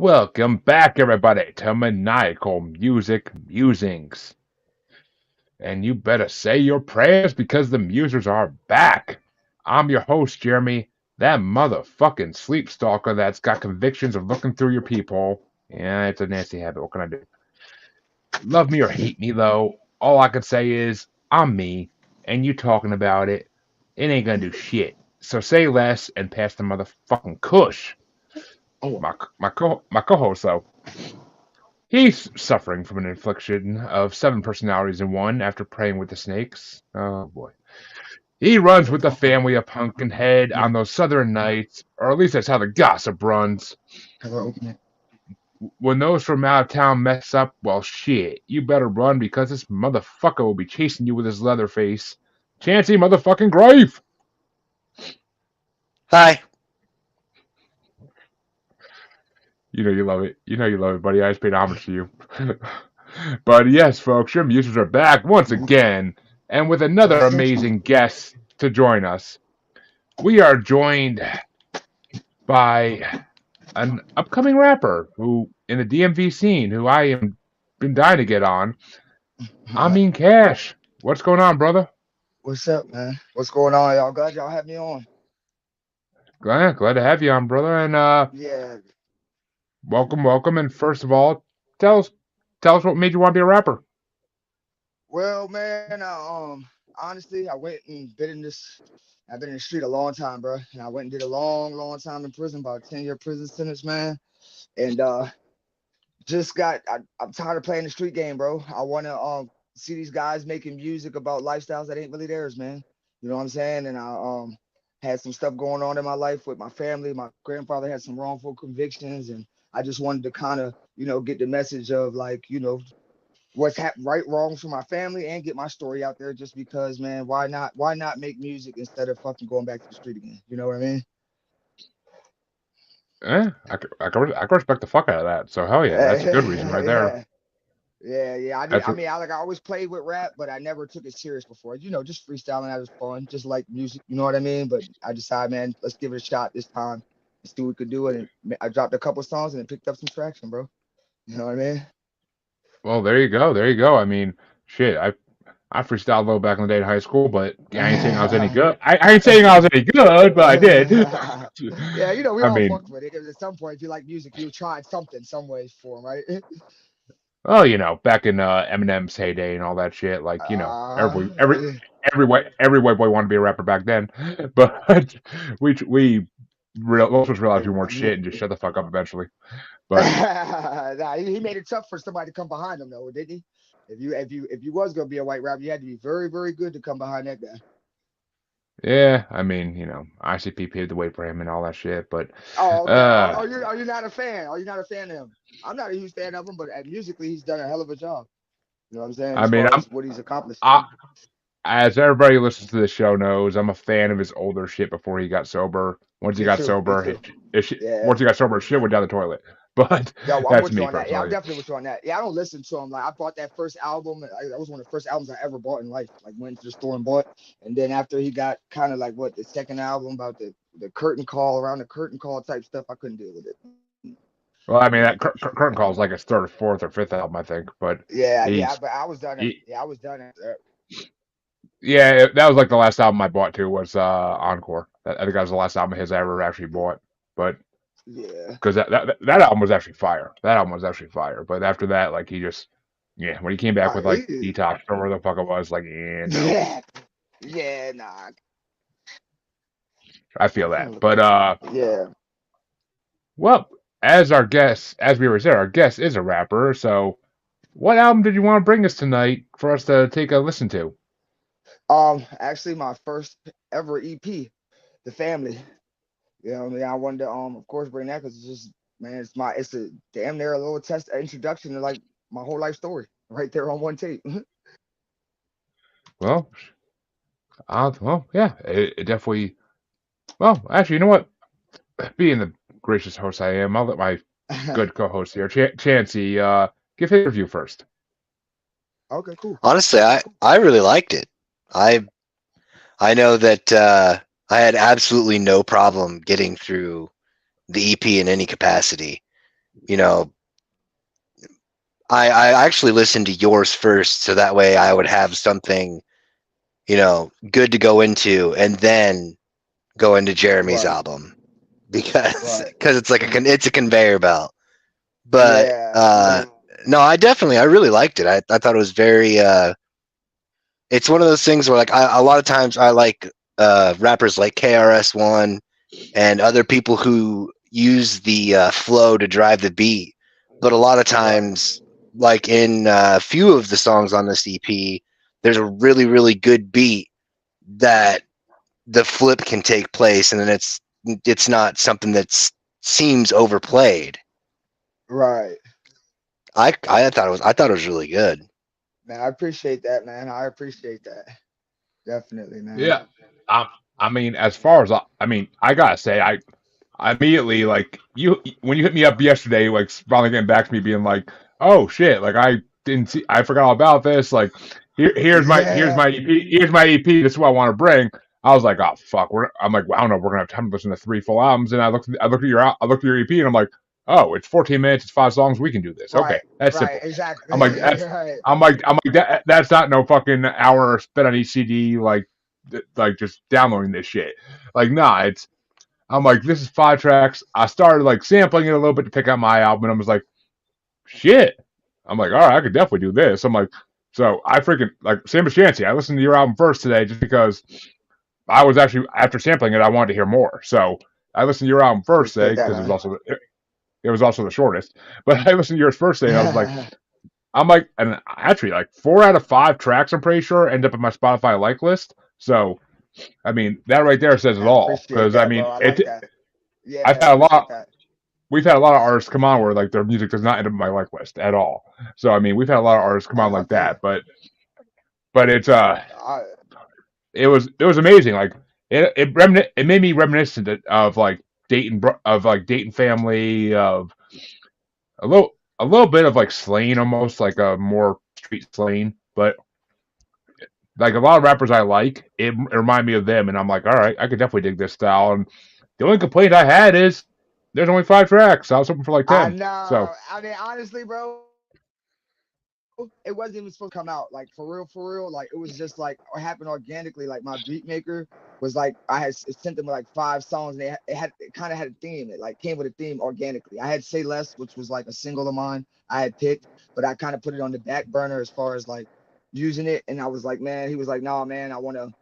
Welcome back, everybody, to Maniacal Music Musings. And you better say your prayers because the musers are back. I'm your host, Jeremy, that motherfucking sleep stalker that's got convictions of looking through your peephole. Yeah, it's a nasty habit. What can I do? Love me or hate me, though, all I can say is I'm me, and you talking about it. It ain't gonna do shit. So say less and pass the motherfucking kush. Oh, My co-host though. He's suffering from an infliction of 7 personalities in one after praying with the snakes. Oh boy. He runs with the family of Pumpkinhead yeah. on those southern nights, or at least that's how the gossip runs. Have I opened it? When those from out of town mess up, well shit, you better run because this motherfucker will be chasing you with his leather face. Chancy motherfucking Grave! Hi. You know you love it. You know you love it, buddy. I just paid homage to you. But yes, folks, your musers are back once again, and with another amazing guest to join us. We are joined by an upcoming rapper who in the DMV scene who I am been dying to get on. Hi. Amin Cash. What's going on, brother? What's up, man? What's going on, y'all? Glad y'all have me on. Glad to have you on, brother. And Yeah. welcome. And first of all, tell us what made you want to be a rapper. Well, man, honestly, I went and been in this. I've been in the street a long time, bro, and I went and did a long time in prison, about a 10-year prison sentence, man. And I'm tired of playing the street game, bro. I want to see these guys making music about lifestyles that ain't really theirs, man. You know what I'm saying? And I had some stuff going on in my life with my family. My grandfather had some wrongful convictions, and I just wanted to kind of, get the message of, like, what's right, wrongs for my family, and get my story out there. Just because, man, why not make music instead of fucking going back to the street again? You know what I mean? I can respect the fuck out of that. So hell yeah, that's a good reason right there. Yeah. Yeah. I did. That's I mean, I always played with rap, but I never took it serious before. Just freestyling. That was fun, just like music. You know what I mean? But I decided, man, let's give it a shot this time and see what we could do. And I dropped a couple songs and it picked up some traction, bro. You know what I mean? well, there you go. There you go. I mean, shit. I freestyled a little back in the day in high school, but I ain't saying I was any good. I ain't saying I was any good, but I did. Yeah, we I all mean, fucked with it. Because at some point, if you like music, you tried something, some way, form, right? well, back in Eminem's heyday and all that shit, like Uh, every white boy wanted to be a rapper back then, but most of us realized we weren't shit and just shut the fuck up eventually. But nah, he made it tough for somebody to come behind him, though, didn't he? If you was gonna be a white rapper, you had to be very, very good to come behind that guy. yeah, I mean, ICP paved the way for him and all that shit. But Oh, okay. uh, Are you not a fan? Are you not a fan of him? I'm not a huge fan of him, but musically, he's done a hell of a job. You know what I'm saying? I As mean, far as what he's accomplished. as everybody who listens to the show knows, I'm a fan of his older shit before he got sober. Once he Me got too. Me sober, too. once Yeah. he got sober, his shit went down the toilet. But Yeah, well, I'm that's with you me on that. Yeah, I'm personally. definitely with you on that. Yeah, I don't listen to him. Like, I bought that first album. That was one of the first albums I ever bought in life. Like, went to the store and bought. And then after he got kind of like the second album about the curtain call, around the curtain call type stuff, I couldn't deal with it. Well, I mean, that Curtain Call is like his third, or fourth, or fifth album, I think. But Yeah. he's, But I was done. he, Yeah, I was done after that. yeah, that was like the last album I bought too. Was Encore. I think that was the last album of his I ever actually bought. But Yeah. because that album was actually fire. That album was actually fire. But after that, like he just, yeah, when he came back with like Detox or whatever the fuck it was, like, yeah, no, Yeah. Yeah. Nah. I feel that. But Yeah. well, as we were saying, our guest is a rapper. So, what album did you want to bring us tonight for us to take a listen to? Actually, my first ever EP, The Family. You know what I mean? I wanted to, of course, bring that because it's just, man, it's a damn near a little introduction to like my whole life story right there on one tape. Well, yeah, it definitely. Well, actually, you know what? Being the gracious host I am, I'll let my good co-host here, Chancy, give his review first. Okay, cool. Honestly, I really liked it. I know that I had absolutely no problem getting through the EP in any capacity. you know, I actually listened to yours first, so that way I would have something, good to go into, and then go into Jeremy's Right, album because right. it's like it's a conveyor belt. But Yeah, no, I really liked it. I thought it was very. It's one of those things where like a lot of times I like rappers like KRS-One and other people who use the flow to drive the beat. But a lot of right, times, like in a few of the songs on this EP, there's a really, really good beat that the flip can take place, and then it's not something that seems overplayed. right. I thought it was really good. Man, I appreciate that, man. I appreciate that. Definitely, man. Yeah. Um, I mean, as far as I mean, I gotta say, I immediately like you when you hit me up yesterday, like finally getting back to me, being like, "Oh shit!" Like I didn't see, I forgot all about this. Like here's Yeah, my EP, here's my EP. This is what I want to bring. I was like, "Oh fuck!" I'm like, well, I don't know. We're gonna have time to listen to 3 full albums, and I looked at your EP, and I'm like, "Oh, it's 14 minutes. It's 5 songs. We can do this. Okay, right, that's right, simple." exactly. I'm like, that's Right. I'm like that's not no fucking hour spent on each CD. Like just downloading this shit. Like, nah, it's I'm like, this is 5 tracks. I started like sampling it a little bit to pick out my album, and I was like, shit. I'm like, all right, I could definitely do this. I'm like, so I freaking like same as Chancy. I listened to your album first today just because I was actually after sampling it, I wanted to hear more. So I listened to your album first today Appreciate that, because man. it was also the shortest. But I listened to yours first today, and I was like, I'm like, and actually like 4 out of 5 tracks, I'm pretty sure, end up in my Spotify like list. So I mean, that right there says it I all. appreciate Because I that, mean, bro. I like that. Yeah, I've I had a appreciate lot. that. We've had a lot of artists come on where like their music does not end up in my like list at all. So I mean, we've had a lot of artists come on I like feel that, it. but it's I, it was amazing. Like it made me reminiscent of like Dayton family of a little a little bit of like Slain, almost like a more street Slain, but like a lot of rappers I like, it remind me of them, and I'm like, all right, I could definitely dig this style. And the only complaint I had is there's only 5 tracks. I was hoping for like I 10. So know. I mean, honestly, bro, it wasn't even supposed to come out. Like for real, for real. Like it was just like it happened organically. Like my beat maker was like I had sent them like 5 songs, and it kind of had a theme. It like came with a theme organically. I had Say Less, which was like a single of mine I had picked, but I kind of put it on the back burner as far as like using it. And I was like, man, he was like, nah, man, I want to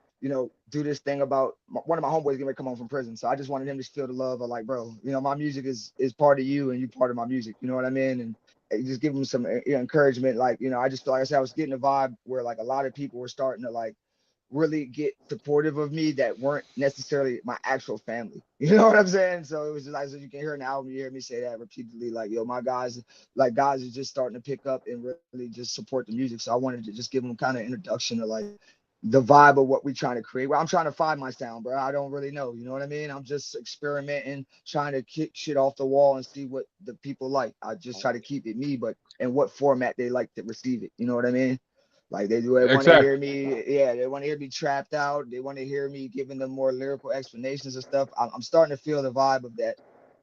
do this thing about one of my homeboys getting ready to come home from prison. So I just wanted him to feel the love of like, bro, my music is part of you and you part of my music. You know what I mean? And just give him some encouragement. Like, I just feel like I said, I was getting a vibe where like a lot of people were starting to like really get supportive of me that weren't necessarily my actual family. You know what I'm saying? So it was just like, so you can hear in the album, you hear me say that repeatedly, like, yo, my guys, like guys are just starting to pick up and really just support the music. So I wanted to just give them kind of introduction to like the vibe of what we're trying to create. Well, I'm trying to find my sound, bro. I don't really know. You know what I mean? I'm just experimenting, trying to kick shit off the wall and see what the people like. I just try to keep it me, but in what format they like to receive it. You know what I mean? Like they do, they want to exact hear me. Yeah, they want to hear me trapped out. They want to hear me giving them more lyrical explanations and stuff. I'm starting to feel the vibe of that.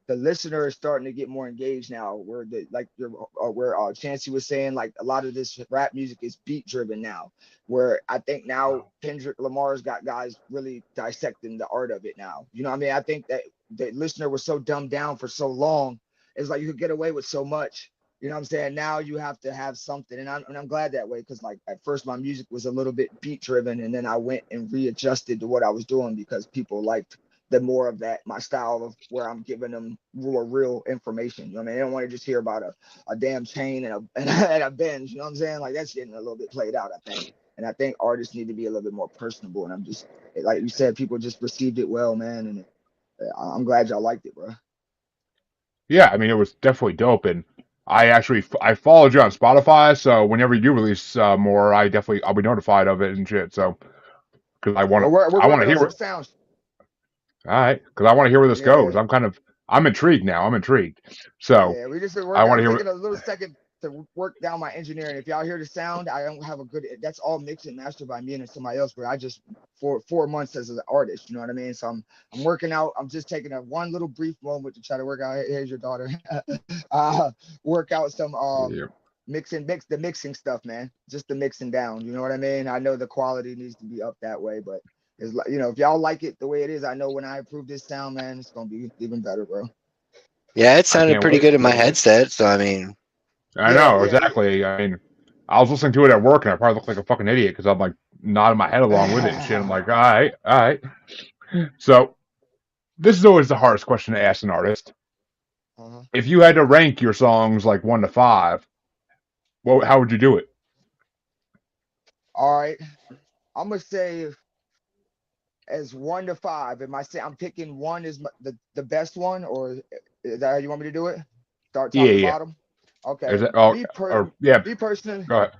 The listener is starting to get more engaged now. Where the like where Chancey was saying, like a lot of this rap music is beat driven now. Where I think now Kendrick Lamar's got guys really dissecting the art of it now. You know what I mean? I think that the listener was so dumbed down for so long. It's like you could get away with so much. You know what I'm saying? Now you have to have something, and I'm glad that way because like at first my music was a little bit beat driven, and then I went and readjusted to what I was doing because people liked the more of that my style of where I'm giving them real information. You know what I mean? They don't want to just hear about a damn chain and a Benz. You know what I'm saying? Like that's getting a little bit played out, I think. And I think artists need to be a little bit more personable. And I'm just like you said, people just received it well, man. And I'm glad y'all liked it, bro. yeah, I mean, it was definitely dope. And I followed you on Spotify, so whenever you do release more, I'll be notified of it and shit. So because We're I want to working on hear some it. sounds. All right, because I want to hear where this goes. Yeah. I'm intrigued now. I'm intrigued. So Yeah, we just we're I want to hear. taking a little second. to work down my engineering. If y'all hear the sound, I don't have a good. That's all mixed and mastered by me and somebody else. But I just for 4 months as an artist, you know what I mean. So I'm working out. I'm just taking a one little brief moment to try to work out. Here's your daughter. Work out some Yeah. mix the mixing stuff, man. Just the mixing down. You know what I mean? I know the quality needs to be up that way, but it's like, if y'all like it the way it is, I know when I approve this sound, man, it's gonna be even better, bro. Yeah, it I sounded can't pretty wait. good in my headset. So I mean, I Yeah, know, yeah, exactly. I mean, I was listening to it at work and I probably looked like a fucking idiot because I'm like nodding my head along with it and shit. I'm yeah. like, all right, all right. So this is always the hardest question to ask an artist. Uh-huh. If you had to rank your songs like 1 to 5, how would you do it? All right. I'm gonna say as 1 to 5. Am I say I'm picking one is the best one, or is that how you want me to do it? Start top Yeah, to yeah. bottom. Okay. Is that, or, Me per or yeah, me personally, go ahead.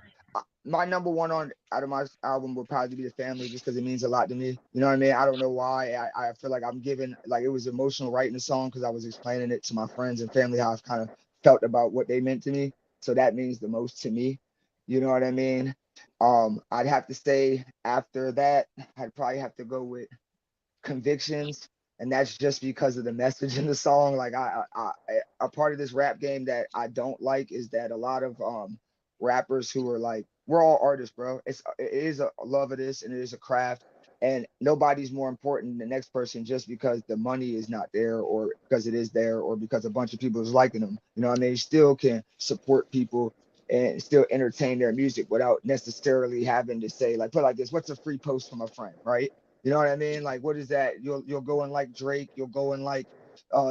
my number one on out of my album would probably be The Family, just because it means a lot to me. You know what I mean? I don't know why. I feel like I'm giving, like, it was emotional writing the song because I was explaining it to my friends and family how I've kind of felt about what they meant to me. So that means the most to me. You know what I mean? I'd have to say after that, I'd probably have to go with Convictions, and that's just because of the message in the song. Like, a part of this rap game that I don't like is that a lot of rappers who are like, we're all artists, bro. It is a love of this, and it is a craft, and nobody's more important than the next person just because the money is not there, or because it is there, or because a bunch of people is liking them. You know what I mean? You still can support people and still entertain their music without necessarily having to say, like, put like this, what's a free post from a friend, right? You know what I mean? Like, what is that? You'll go and like Drake. You'll go and like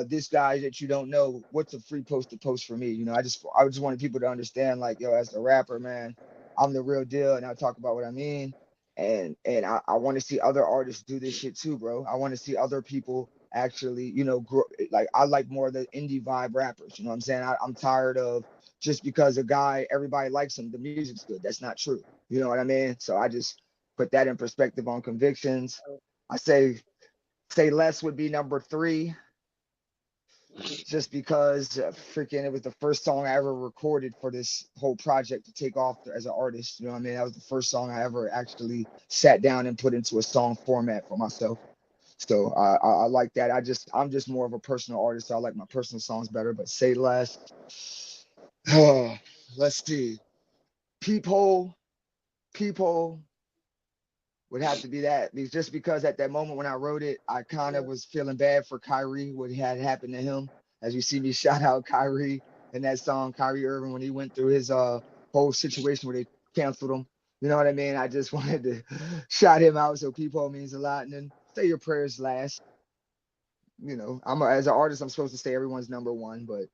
this guy that you don't know. What's a free post to post for me? I just wanted people to understand, like, yo, as a rapper, man, I'm the real deal, and I talk about what I mean. And I want to see other artists do this shit too, bro. I want to see other people actually, grow. Like, I like more of the indie vibe rappers. You know what I'm saying? I'm tired of just because a guy everybody likes him, the music's good. That's not true. You know what I mean? So I just put that in perspective on Convictions. I say less would be number 3, just because freaking it was the first song I ever recorded for this whole project to take off as an artist. You know what I mean? That was the first song I ever actually sat down and put into a song format for myself. So I like that. I'm just more of a personal artist. So I like my personal songs better. But say less. Let's see. Peephole, Peephole, would have to be that, just because at that moment when I wrote it, I kind of was feeling bad for Kyrie, what had happened to him. As you see me shout out Kyrie in that song, Kyrie Irving, when he went through his whole situation where they canceled him. You know what I mean? I just wanted to shout him out. So people means a lot. And then say your prayers last. As an artist, I'm supposed to say everyone's number one, but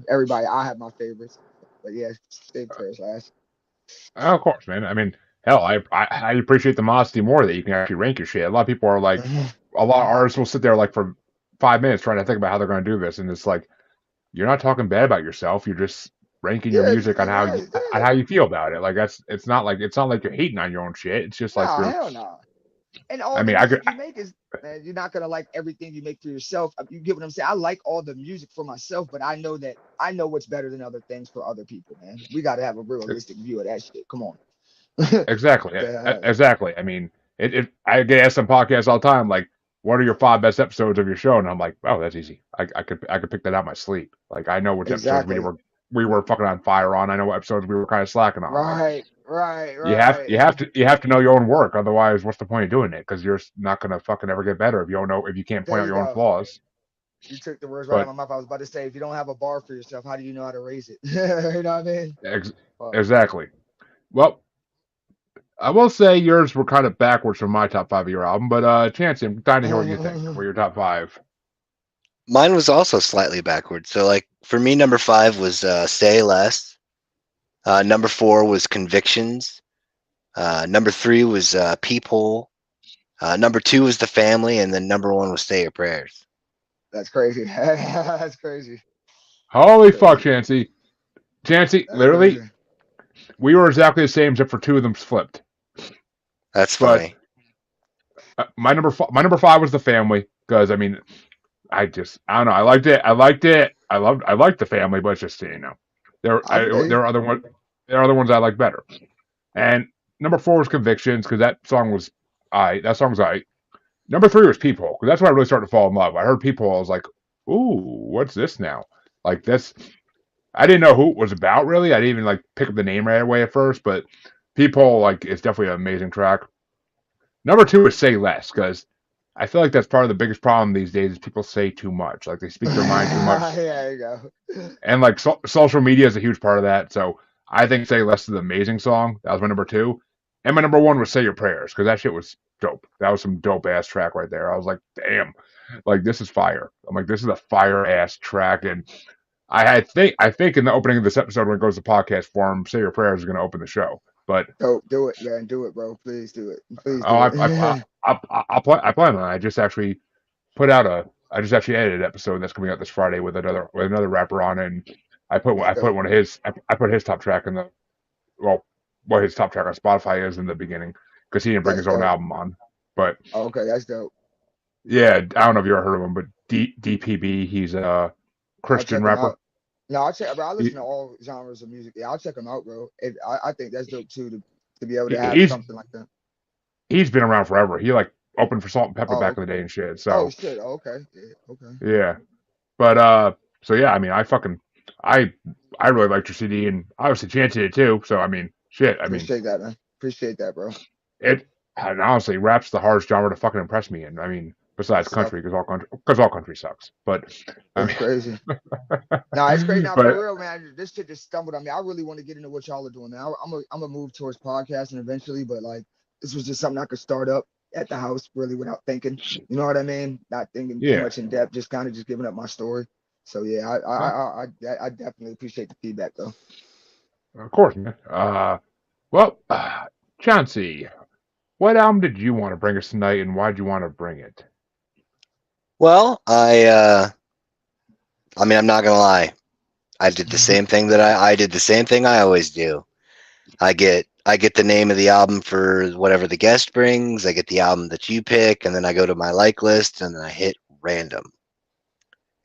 everybody, I have my favorites. But yeah, say prayers last. Of course, man. I mean, hell, I appreciate the modesty more that you can actually rank your shit. A lot of people are like, a lot of artists will sit there like for 5 minutes trying to think about how they're going to do this, and it's like you're not talking bad about yourself. You're just ranking your Yeah, music on right. Yeah. how you feel about it. Like it's not like you're hating on your own shit. It's just like Nah, you're. hell no. And I all the mean, I music could. you make is, man, you're not gonna like everything you make for yourself. You get what I'm saying? I like all the music for myself, but I know what's better than other things for other people, man. We gotta have a realistic view of that shit. Come on. Exactly. The- Exactly. I mean, I get asked on podcasts all the time, like, what are your 5 best episodes of your show? And I'm like, oh, that's easy. I could pick that out my sleep. Like, I know which episodes exactly. we were fucking on fire on. I know what episodes we were kind of slacking on. Like, Right, right, you right. have to know your own work. Otherwise, what's the point of doing it? Because you're not gonna fucking ever get better if you can't There point out you your own go. flaws. You took the words right out But of my mouth. I was about to say, if you don't have a bar for yourself, how do you know how to raise it? You know what I mean? ex- Fuck. exactly. Well, I will say yours were kind of backwards from my top 5 of your album, but Chancey, I'm dying to hear what you think. What your top 5? mine was also slightly backwards. So like for me, number 5 was Say Less. Number 4 was Convictions. Number 3 was Peephole. Number 2 was The Family, and then number 1 was Say Your Prayers. That's crazy. That's crazy. Holy fuck, Crazy. Chancey! Chancey, That's literally, crazy. we were exactly the same, except for 2 of them flipped. That's But funny. my number 5 was The Family because I mean, I don't know, I liked it. I liked the Family, but it's just Okay. There are other ones I like better. And number 4 was Convictions because that song's I. Number 3 was Peephole because that's when I really started to fall in love. I heard Peephole, I was like, ooh, what's this now? Like this, I didn't know who it was about really. I didn't even like pick up the name right away at first, but Peephole like it's definitely an amazing track. Number 2 is Say Less because I feel like that's part of the biggest problem these days is people say too much. Like they speak their mind too much, There you go. and like social media is a huge part of that. So I think Say Less is an amazing song. That was my number 2, and my number 1 was Say Your Prayers because that shit was dope. That was some dope ass track right there. I was like, damn, like this is fire. I'm like, this is a fire ass track, and I think in the opening of this episode when it goes to podcast form, Say Your Prayers is going to open the show. But Dope. Do it, man. Do it, bro. Please do it. Please oh, do it. I plan on. I just actually put out a. I just actually edited an episode that's coming out this Friday with another rapper on it. And That's I put dope. one of his I put his top track in the well what his top track on Spotify is in the beginning because he didn't bring That's his own dope. album on. But Okay, that's dope. yeah, I don't know if you ever heard of him, but DPB, he's a I'll Christian check him rapper. out. No, I'll check. Bro, I He, listen to all genres of music. Yeah, I'll check him out, bro. I think that's dope too to be able to have he's something like that. he's been around forever. He like opened for Salt and Pepper Oh, back in the day and shit. oh So shit. Oh, okay. Yeah, okay. yeah, but so yeah, I mean, I I really liked your CD, and obviously Chancy did too. So I mean, shit, I mean, Appreciate that, man. Appreciate that, bro. it and honestly, rap's the hardest genre to fucking impress me in. I mean, besides That's tough. country, because all country sucks. But I It's mean, crazy. Nah, it's great. Now, for but real, man. This shit just stumbled on me. I really want to get into what y'all are doing, man. I'm gonna move towards podcasting eventually, but like this was just something I could start up at the house really without thinking. You know what I mean? Not thinking too yeah, much in depth, just kind of just giving up my story. So yeah, uh, I definitely appreciate the feedback though. of course, man. Well, Chancy, what album did you want to bring us tonight, and why did you want to bring it? Well, I mean, I'm not gonna lie. I did the same thing that I did the same thing I always do. I get the name of the album for whatever the guest brings. I get the album that you pick, and then I go to my like list, and then I hit random.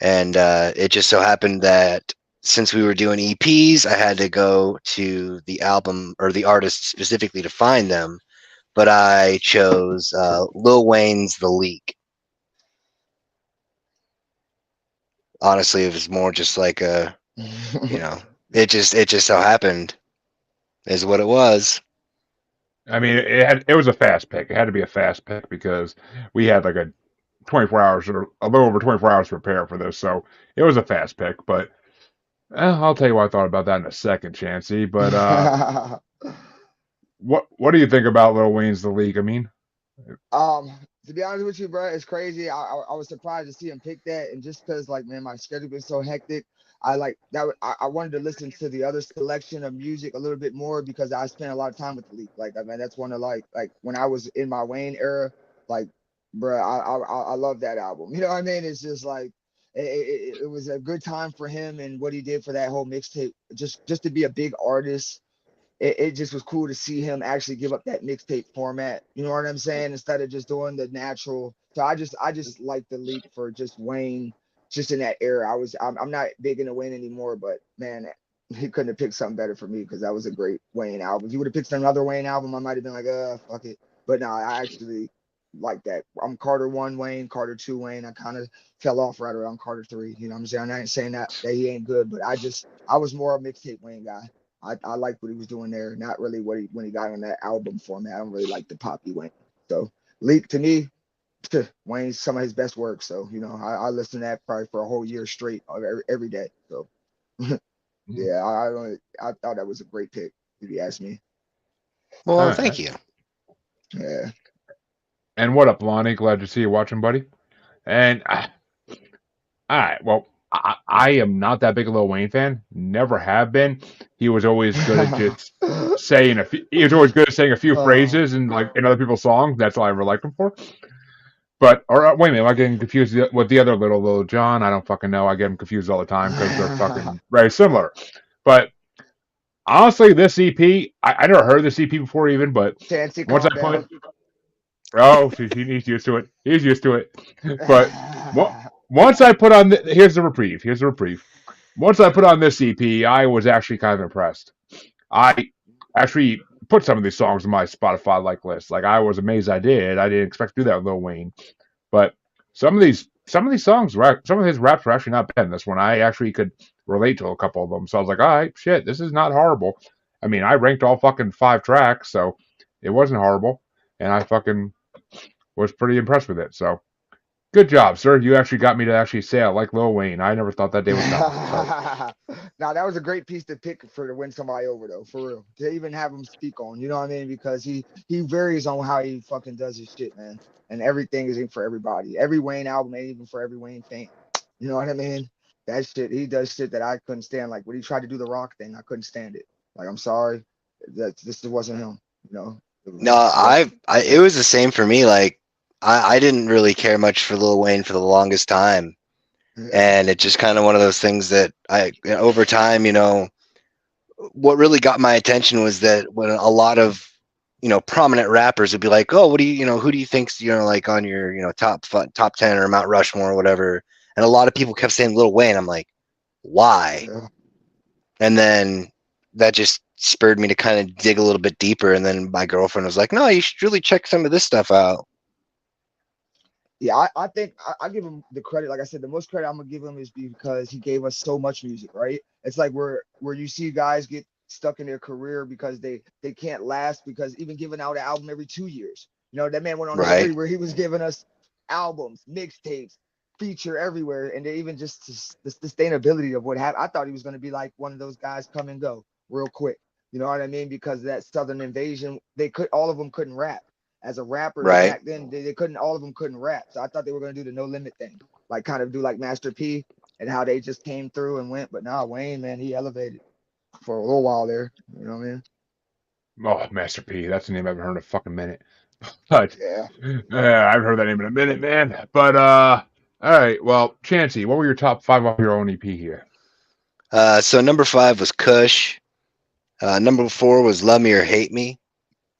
And it just so happened that since we were doing EPs, I had to go to the album or the artist specifically to find them. But I chose Lil Wayne's "The Leak." Honestly, it was more just like a, you know, it just so happened is what it was. I mean, it was a fast pick. It had to be a fast pick because we had like a 24 hours or a little over 24 hours to prepare for this, so it was a fast pick. But I'll tell you what I thought about that in a second, Chancy. But what do you think about Lil Wayne's "The League"? I mean, Um, to be honest with you, bro, it's crazy. I was surprised to see him pick that, and just because like man, my schedule been so hectic, I like that. I wanted to listen to the other selection of music a little bit more because I spent a lot of time with the leak. Like I mean, that's one of like when I was in my Wayne era, like, bro, I love that album. You know what I mean? It's just like. It was a good time for him and what he did for that whole mixtape. Just to be a big artist, it just was cool to see him actually give up that mixtape format. You know what I'm saying? Instead of just doing the natural. So I just like the leak for just Wayne, just in that era. I'm not big into Wayne anymore, but man, he couldn't have picked something better for me because that was a great Wayne album. If he would have picked another Wayne album, I might have been like, fuck it. But no, I actually like that. I'm Carter 1 Wayne, Carter 2 Wayne. I kind of fell off right around Carter 3. You know what I'm saying? I ain't saying that he ain't good, but I was more a mixtape Wayne guy. I like what he was doing there, not really what he when he got on that album format. I don't really like the poppy Wayne. So Leak to me, Wayne's some of his best work. So you know, I listen to that probably for a whole year straight, every day. So yeah, I thought that was a great pick if you ask me. Well, all thank right. you. Yeah. And what up, Lonnie? Glad to see you watching, buddy. And all right, well, I am not that big a Lil Wayne fan. Never have been. He was always good at just saying a few. He was always good at saying a few uh, phrases and like in other people's songs. That's all I ever liked him for. But or wait a minute, am I getting confused with the other Little John? I don't fucking know. I get them confused all the time because they're fucking very similar. But honestly, this EP, I never heard this EP before even. But Chancy, once I calm down. put, oh, he's used to it. He's used to it. But once I put on, here's the reprieve. Here's the reprieve. once I put on this EP, I was actually kind of impressed. I actually put some of these songs in my Spotify like list. Like I was amazed I did. I didn't expect to do that with Lil Wayne, but some of these songs, some of his raps were actually not bad in this one. I actually could relate to a couple of them, so I was like, all right, shit, this is not horrible. I mean, I ranked all fucking 5 tracks, so it wasn't horrible, and I fucking was pretty impressed with it. So good job, sir. You actually got me to actually say I like Lil Wayne. I never thought that day was coming. So Now that was a great piece to pick for to win somebody over though, for real. To even have him speak on, you know what I mean? Because he varies on how he fucking does his shit, man. And everything isn't for everybody. Every Wayne album ain't even for every Wayne fan. You know what I mean? That shit, he does shit that I couldn't stand. Like when he tried to do the rock thing, I couldn't stand it. Like I'm sorry, that this wasn't him. You know, No, it wasn't. it was the same for me. Like I didn't really care much for Lil Wayne for the longest time, Yeah, and it's just kind of one of those things that over time, what really got my attention was that when a lot of prominent rappers would be like, oh, what do who do you think's like on your top 10 or Mount Rushmore or whatever, and a lot of people kept saying Lil Wayne. I'm like, why? yeah. And then that just spurred me to kind of dig a little bit deeper. And then my girlfriend was like, no, you should really check some of this stuff out. Yeah, I think I give him the credit. Like I said, the most credit I'm gonna give him is because he gave us so much music, right? It's like where you see guys get stuck in their career because they can't last because even giving out an album every 2 years. You know, that man went on a Right. spree where he was giving us albums, mixtapes, feature everywhere, and they even just the sustainability of what happened. I thought he was gonna be like one of those guys come and go real quick. You know what I mean? Because of that Southern invasion, all of them couldn't rap as a rapper Right. back then. They couldn't, all of them couldn't rap. So I thought they were going to do the no limit thing, like kind of do like Master P and how they just came through and went. But nah, Wayne, man, he elevated for a little while there. You know what I mean? oh, Master P, that's a name I haven't heard in a fucking minute. But Yeah. I haven't heard that name in a minute, man. But all right. Well, Chancy, what were your top 5 off your own EP here? So number 5 was Kush. Number 4 was Love Me or Hate Me.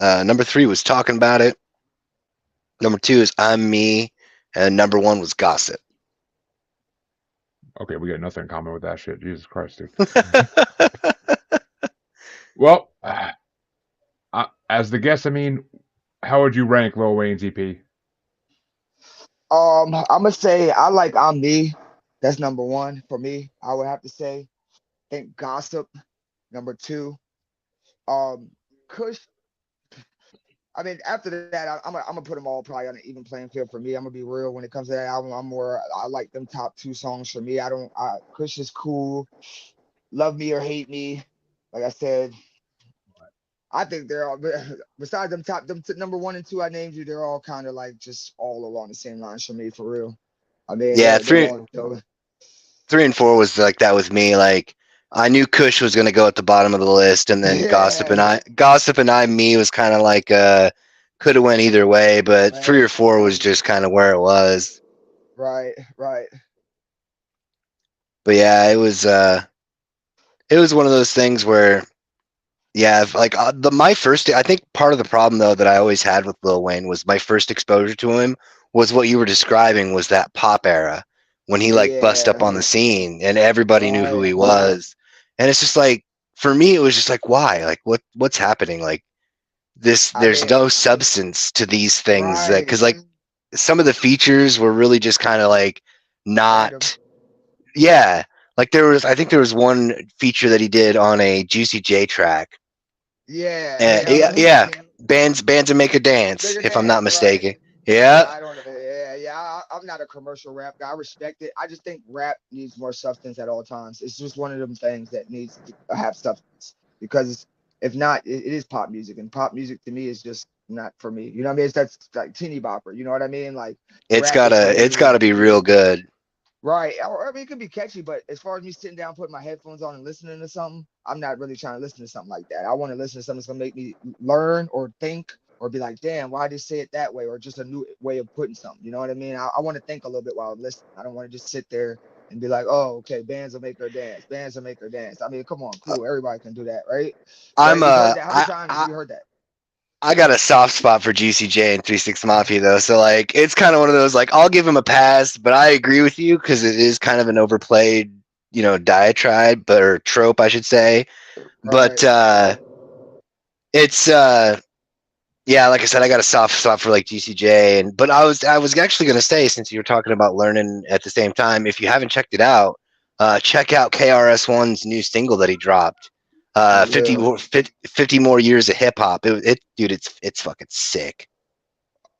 Number 3 was Talking About It. Number 2 is I'm Me. And number 1 was Gossip. Okay, we got nothing in common with that shit. Jesus Christ, dude. Well, as the guest, I mean, how would you rank Lil Wayne's EP? I'm gonna say I like I'm Me. That's number one for me. I would have to say. Think Gossip number two. Um, Kush. I mean, after that, I'm gonna put them all probably on an even playing field for me. I'm gonna be real when it comes to that album. I like them top two songs for me. I don't. Kush is cool. Love Me or Hate Me. Like I said, I think they're all besides number one and two I named you. They're all kind of like just all along the same lines for me for real. I mean, Yeah, they're all. 3 and 4 was like that with me. Like I knew Kush was going to go at the bottom of the list, and then Yeah. Gossip and I Me was kind of like could have went either way, but 3 or 4 was just kind of where it was. Right. Right. But yeah, it was one of those things where yeah, like my first, I think part of the problem though that I always had with Lil Wayne was my first exposure to him was what you were describing, was that pop era when he like bust up Yeah. on the scene and everybody knew who Right. he was. And it's just like, for me, it was just like, why? Like what's happening? Like I there's mean, no substance to these things, that right. because like some of the features were really just kind of like Random. not, yeah. Like I think there was one feature that he did on a Juicy J track. Yeah. Yeah, bands and make a dance, Bigger if I'm not dance. Right. mistaken. Yeah, I don't know. Yeah. Yeah. I'm not a commercial rap guy. I respect it. I just think rap needs more substance at all times. It's just one of them things that needs to have substance because if not, it is pop music, and pop music to me is just not for me. You know what I mean? That's like teeny bopper. You know what I mean? Like rap is for it's me. gotta be real good. Right. Or I mean, it could be catchy, but as far as me sitting down, putting my headphones on and listening to something, I'm not really trying to listen to something like that. I want to listen to something that's gonna make me learn or think or be like, damn, why did they say it that way? Or just a new way of putting something. You know what I mean? I want to think a little bit while I'm listening. I don't want to just sit there and be like, oh, okay, bands will make her dance. Bands will make her dance. I mean, come on, cool. Everybody can do that, right? I'm But you've heard that. How many times have you heard that? I got a soft spot for Juicy J and 36 Mafia though, so like it's kind of one of those, like I'll give him a pass, but I agree with you because it is kind of an overplayed diatribe, or trope, I should say. But Right. it's yeah, like I said, I got a soft spot for like GCJ, but I was actually gonna say, since you were talking about learning at the same time, if you haven't checked it out, check out KRS-One's new single that he dropped. I 50 will. more 50 more years of hip hop. Dude, it's fucking sick.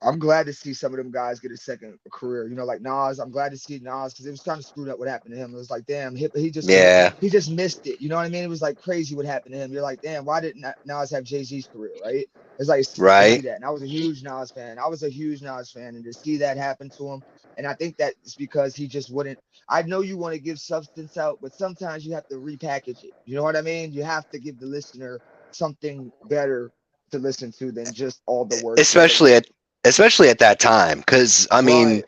I'm glad to see some of them guys get a second career. Like Nas. I'm glad to see Nas because it was kind of screwed up what happened to him. It was like, damn, Yeah, he just missed it. You know what I mean? It was like crazy what happened to him. You're like, damn, why didn't Nas have Jay-Z's career, right? It's like sick to see right. that. And I was a huge Nas fan. And to see that happen to him, and I think that it's because he just wouldn't. I know you want to give substance out, but sometimes you have to repackage it. You know what I mean? You have to give the listener something better to listen to than just all the words he said. Especially at especially at that time, because I mean, Right,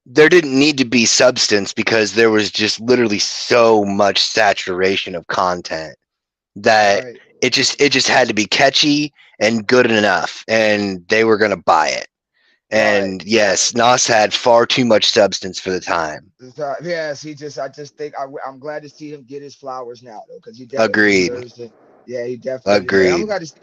there didn't need to be substance because there was just literally so much saturation of content that right, it just had to be catchy and good enough, and they were gonna buy it. right, And right. yes, Nas had far too much substance for the time. Yes, I just think I'm glad to see him get his flowers now though, because he definitely Agreed. deserves it. Yeah, he definitely deserves. And Agreed.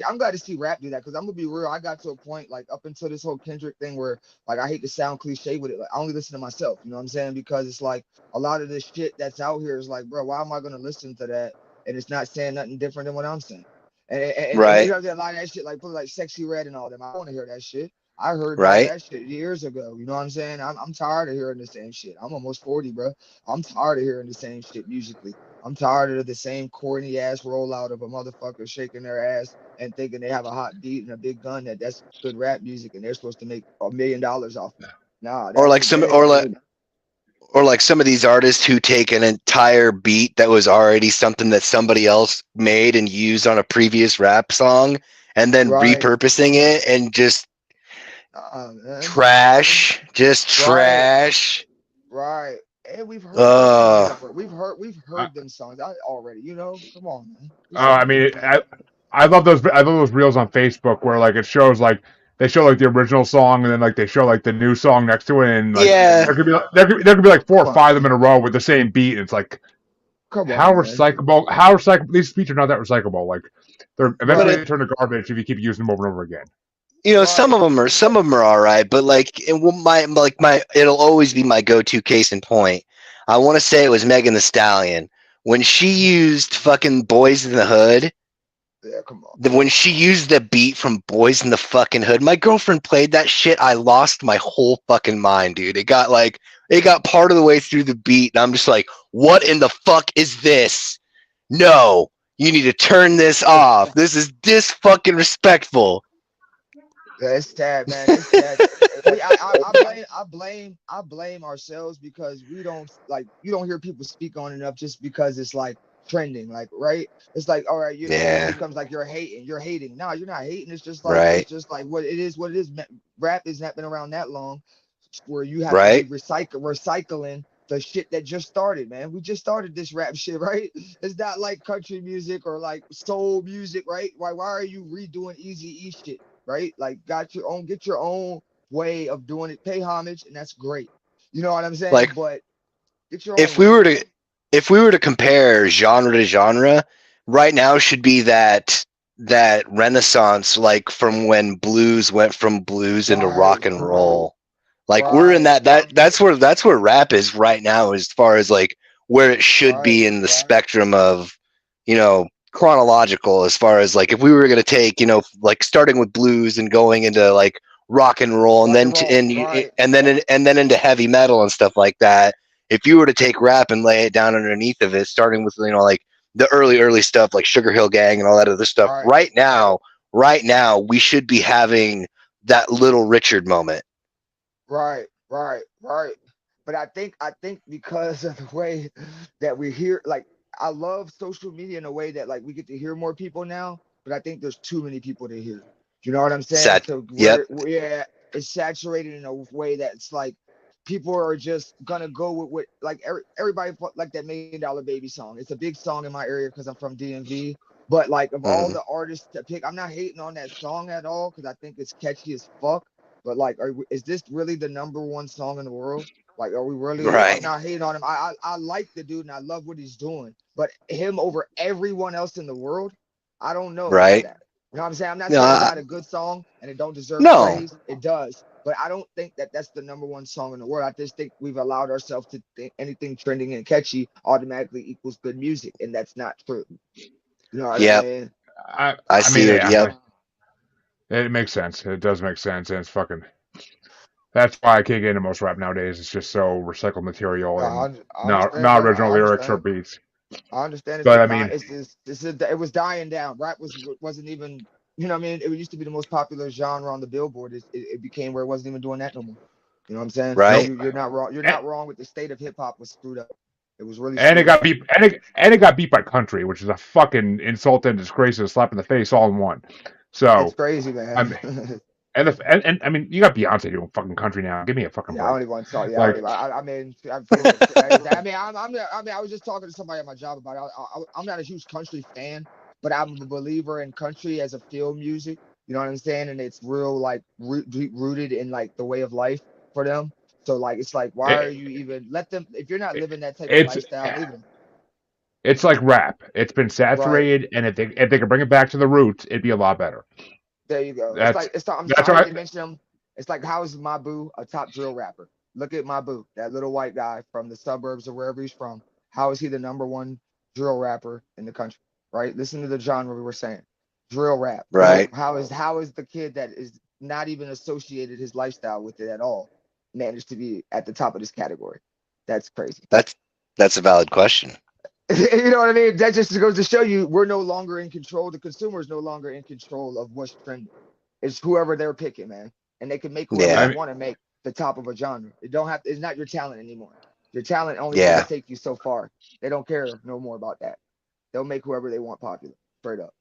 I'm glad to see rap do that because I'm gonna be real. I got to a point like up until this whole Kendrick thing where like I hate to sound cliche with it. Like I only listen to myself. You know what I'm saying? Because it's like a lot of this shit that's out here is like, bro, why am I gonna listen to that? And it's not saying nothing different than what I'm saying. And you Right. know, a lot of that shit like put like Sexy Red and all them. I want to hear that shit. I heard all Right. that shit years ago. You know what I'm saying? I'm tired of hearing the same shit. I'm almost 40, bro. I'm tired of hearing the same shit musically. I'm tired of the same corny ass rollout of a motherfucker shaking their ass and thinking they have a hot beat and a big gun that's good rap music and they're supposed to make $1 million off of it. Nah, Or that like ain't some that ain't or gonna like do. or like some of these artists who take an entire beat that was already something that somebody else made and used on a previous rap song, and then Right. repurposing it, and just Man. just Right. trash. Right. And we've heard them songs Uh, before. We've Uh, heard them songs already. Come on, man. We should I know mean, them. I love those. I love those reels on Facebook where like it shows like they show like the original song and then like they show like the new song next to it, and like yeah, there could be like four or Come on. five of them in a row with the same beat. And it's like Come how on, man. recyclable? How recyclable? These beats are not that recyclable. Like they're but eventually Right. they turn to garbage if you keep using them over and over again. some Right. of them are all right, but like my it'll always be my go-to case in point. I want to say it was Megan the Stallion when she used fucking Boys in the Hood. Yeah, come on. When she used the beat from Boys in the fucking Hood, my girlfriend played that shit. I lost my whole fucking mind, dude. It got part of the way through the beat, and I'm just like, what in the fuck is this? No, you need to turn this off. This is this fucking respectful. Yeah, it's sad, man. It's sad. I blame ourselves because we don't like you don't hear people speak on it enough just because it's like trending, like right. It's like all right, then it Yeah, becomes like you're hating. No, you're not hating. It's right, just like what it is. What it is. Rap has not been around that long, where you have to be right. recycling the shit that just started, man. We just started this rap shit, right? It's not like country music or like soul music, right? Why are you redoing Easy E shit, right? Like get your own way of doing it. Pay homage, and that's great. You know what I'm saying? Like But get your own if we way, were man. to if we were to compare genre to genre, right now should be that renaissance, like from when blues went from blues into Right, rock and roll. Like we're in right, that's where rap is right now, as far as like where it should right, be in the spectrum of, chronological, as far as like if we were going to take, like starting with blues and going into like rock and roll, and rock then and roll, right, and then into heavy metal and stuff like that. If you were to take rap and lay it down underneath of it, starting with, like the early stuff like Sugar Hill Gang and all that other stuff, right. right now we should be having that Little Richard moment. Right. But I think because of the way that we hear, like I love social media in a way that like we get to hear more people now, but I think there's too many people to hear. You know what I'm saying? Sat So Yep. yeah, it's saturated in a way that's like people are just gonna go with like everybody like that $1 Million Baby song. It's a big song in my area because I'm from DMV. But like of all Mhm. the artists to pick, I'm not hating on that song at all because I think it's catchy as fuck. But like, is this really the number one song in the world? Like, are we really? I'm Right. not hating on him. I like the dude and I love what he's doing, but him over everyone else in the world, I don't know about Right. that. You know what I'm saying? I'm not No. saying it's not a good song and it don't deserve No. praise. It does, but I don't think that that's the number one song in the world. I just think we've allowed ourselves to think anything trending and catchy automatically equals good music, and that's not true. You know what I Yep. mean? I I I mean, see it. Yep. it makes sense. It does make sense, and it's fucking. That's why I can't get into most rap nowadays. It's just so recycled material and I understand not that. original I lyrics or understand. beats. I understand it's But I decline. mean, It's just it was dying down. Rap wasn't even, you know what I mean. It used to be the most popular genre on the Billboard. It became where it wasn't even doing that no more. You know what I'm saying? So Right. nope. you're not wrong. You're And, not wrong with the state of hip hop was screwed up. It was really and it screwed got up. beat, and it got beat by country, which is a fucking insult and disgrace and a slap in the face all in one. It's So crazy, I man. mean, and I mean, you got Beyonce doing fucking country now. Give me a fucking Yeah, I don't break. even want to talk. Yeah, I don't Like, even. I mean, I'm feeling it. I mean, I mean, I was just talking to somebody at my job about it. I'm not a huge country fan, but I'm a believer in country as a field music. You know what I'm saying? And it's real, like deep rooted in like the way of life for them. So like, it's like, why are it, you even let them? If you're not it, living that type of it's lifestyle, leave them. it's like rap. It's been Right. saturated, and if they could bring it back to the roots, it'd be a lot better. There you go. It's That's like it's. I that's hate right. to mention him. It's like how is Mabu a top drill rapper? Look at Mabu, that little white guy from the suburbs or wherever he's from. How is he the number one drill rapper in the country? Right. Listen to the genre we were saying. Drill rap. Right. Right. How is the kid that is not even associated his lifestyle with it at all managed to be at the top of this category? That's crazy. That's a valid question. You know what I mean? That just goes to show you we're no longer in control. The consumer is no longer in control of what's trending. It's whoever they're picking, man, and they can make whoever I they Yeah. mean, want to make the top of a genre. It don't have. It's not your talent anymore. Your talent only is gonna Yeah. take you so far. They don't care no more about that. They'll make whoever they want popular, straight up.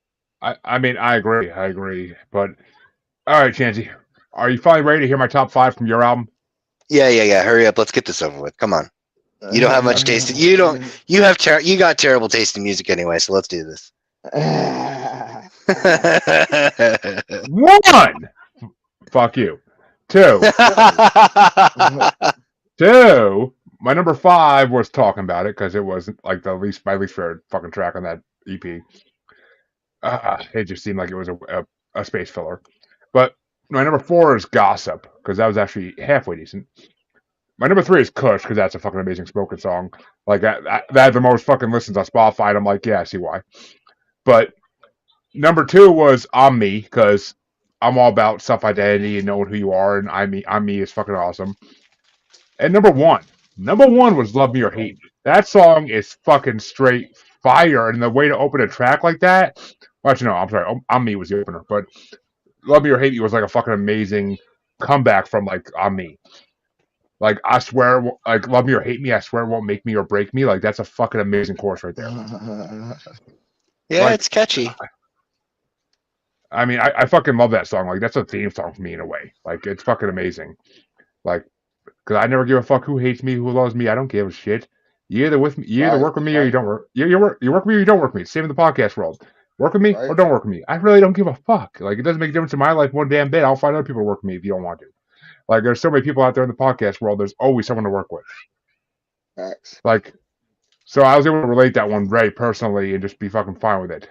I mean, I agree. I agree. But all right, Chansey, are you finally ready to hear my top five from your album? Yeah. Hurry up. Let's get this over with. Come on. You don't have much taste. You don't. You have. You got terrible taste in music anyway. So let's do this. One. Fuck you. Two. Two. My number five was Talking About It because it wasn't like my least favorite fucking track on that EP. It just seemed like it was a space filler. But my number four is Gossip because that was actually halfway decent. My number three is Kush because that's a fucking amazing spoken song. Like that had the most fucking listens on Spotify. And I'm like, yeah, I see why. But number two was I'm Me because I'm all about self identity and knowing who you are, and I'm me is fucking awesome. And number one was Love Me or Hate Me. That song is fucking straight fire, and the way to open a track like that. Well, actually, no, I'm sorry. I'm Me was the opener, but Love Me or Hate Me was like a fucking amazing comeback from like I'm Me. Like I swear, like Love Me or Hate Me, I swear it won't make me or break me. Like that's a fucking amazing chorus right there. Yeah, Like it's catchy. I mean, I fucking love that song. Like that's a theme song for me in a way. Like it's fucking amazing. Like because I never give a fuck who hates me, who loves me. I don't give a shit. You either with me, you either Right, work with me or you don't work. You work with me or you don't work with me. Same in the podcast world. Work with me or right. don't work with me. I really don't give a fuck. Like it doesn't make a difference in my life one damn bit. I'll find other people to work with me if you don't want to. Like there's so many people out there in the podcast world. There's always someone to work with. Facts. Like so, I was able to relate that one very personally and just be fucking fine with it.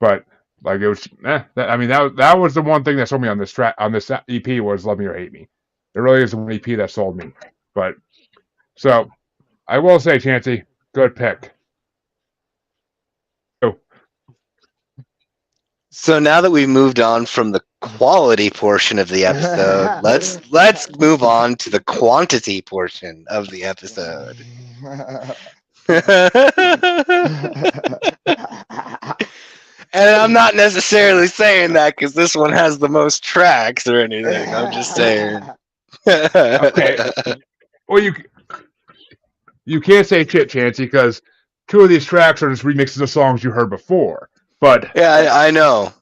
But like it was, I mean that was the one thing that sold me on this track on this EP was Love Me or Hate Me. It really is the one EP that sold me. But so I will say, Chancey, good pick. Oh, So now that we've moved on from the quality portion of the episode, let's move on to the quantity portion of the episode. And I'm not necessarily saying that because this one has the most tracks or anything. I'm just saying. okay. Well, you can't say shit, Chancey, because two of these tracks are just remixes of songs you heard before. But Yeah, I know,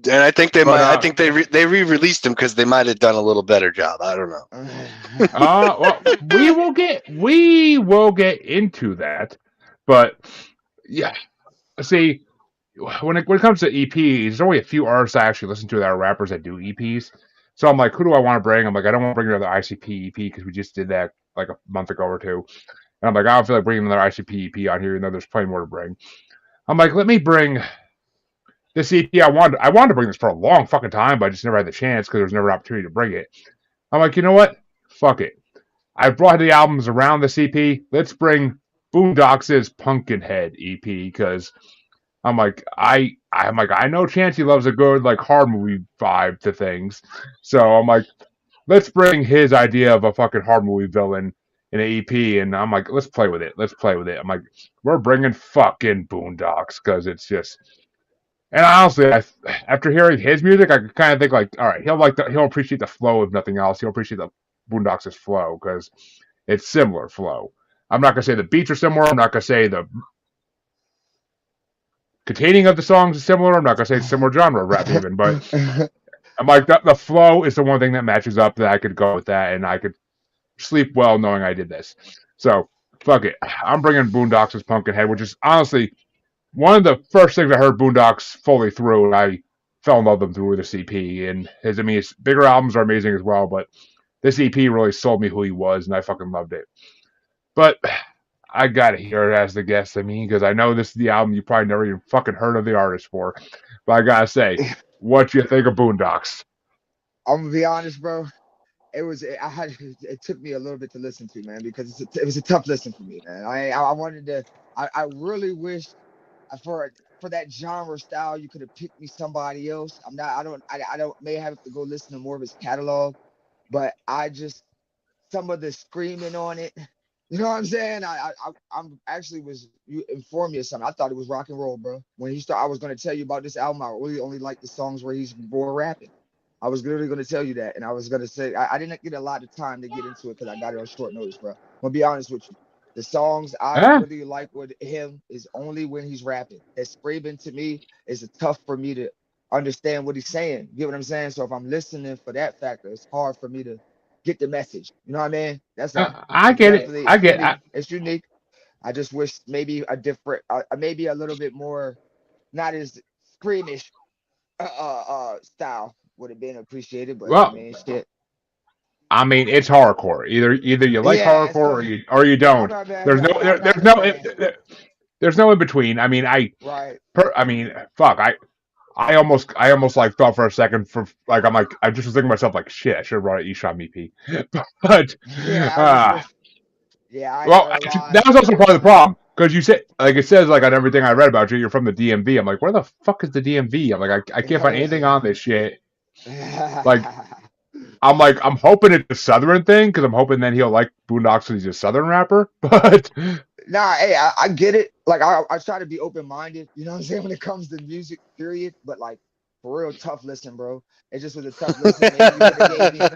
and I think they but might. I think they re-released them because they might have done a little better job. I don't know. well, we will get into that. But yeah, see, when it comes to EPs, there's only a few artists I actually listen to that are rappers that do EPs. So I'm like, who do I want to bring? I'm like, I don't want to bring another ICP EP because we just did that like a month ago or two. And I'm like, I don't feel like bringing another ICP EP on here, even though there's plenty more to bring. I'm like, let me bring this EP. I wanted to bring this for a long fucking time, but I just never had the chance because there was never an opportunity to bring it. I'm like, you know what? Fuck it. I brought the albums around this EP. Let's bring Boondocks' Pumpkinhead EP because I know Chancy loves a good like horror movie vibe to things. So I'm like, let's bring his idea of a fucking horror movie villain in an EP, and I'm like, let's play with it. Let's play with it. I'm like, we're bringing fucking Boondocks because it's just. And honestly, after hearing his music, I kind of think like, all right, he'll appreciate the flow if nothing else. He'll appreciate the Boondocks' flow because it's similar flow. I'm not gonna say the beats are similar. I'm not gonna say the containing of the songs is similar. I'm not gonna say it's similar genre of rap even, but I'm like the flow is the one thing that matches up that I could go with that, and I could sleep well knowing I did this. So fuck it, I'm bringing Boondocks' Pumpkinhead, which is honestly one of the first things I heard Boondocks fully through, and I fell in love with them through the CP. And his bigger albums are amazing as well, but this EP really sold me who he was, and I fucking loved it. But I gotta hear it as the guest. I mean, because I know this is the album you probably never even fucking heard of the artist for. But I gotta say, what you think of Boondocks? I'm gonna be honest, bro. It took me a little bit to listen to, man, because it was a tough listen for me, man. I wanted to. I really wish for that genre style you could have picked me somebody else. I don't may have to go listen to more of his catalog, but I just some of the screaming on it. You know what I'm saying? I'm actually you informed me of something. I thought it was rock and roll, bro. When he started, I was gonna tell you about this album. I really only like the songs where he's more rapping. I was literally gonna tell you that, and I was gonna say I didn't get a lot of time to get into it because I got it on short notice, bro. I'm gonna be honest with you. The songs I Huh? really like with him is only when he's rapping. That screaming to me is tough for me to understand what he's saying. You get what I'm saying? So if I'm listening for that factor, it's hard for me to get the message. You know what I mean? That's all. I It's get it. definitely I it's get. unique. It's unique. I just wish maybe a different, maybe a little bit more, not as screamish style would have been appreciated. But I Well, mean, shit. I mean, it's hardcore. Either you like Yeah. hardcore So or you yeah, don't. There's no I'm not there's a fan. there's no in between. I mean, Right. I mean, fuck. I almost like thought for a second for like I'm like I just was thinking to myself like shit. I should have brought an Esham EP, but Yeah. I just wish. Yeah. I ain't well, gonna actually, lie. that was also part of the problem because you said like it says like on everything I read about you, you're from the DMV. I'm like, where the fuck is the DMV? I'm like, I can't find anything on this shit. Like, I'm hoping it's a Southern thing because I'm hoping then he'll like Boondocks because he's a Southern rapper. But Nah, hey, I get it. Like I try to be open minded, you know what I'm saying, when it comes to music, period. But like for real tough listen, bro. It just was a tough listen. Maybe you could have gave me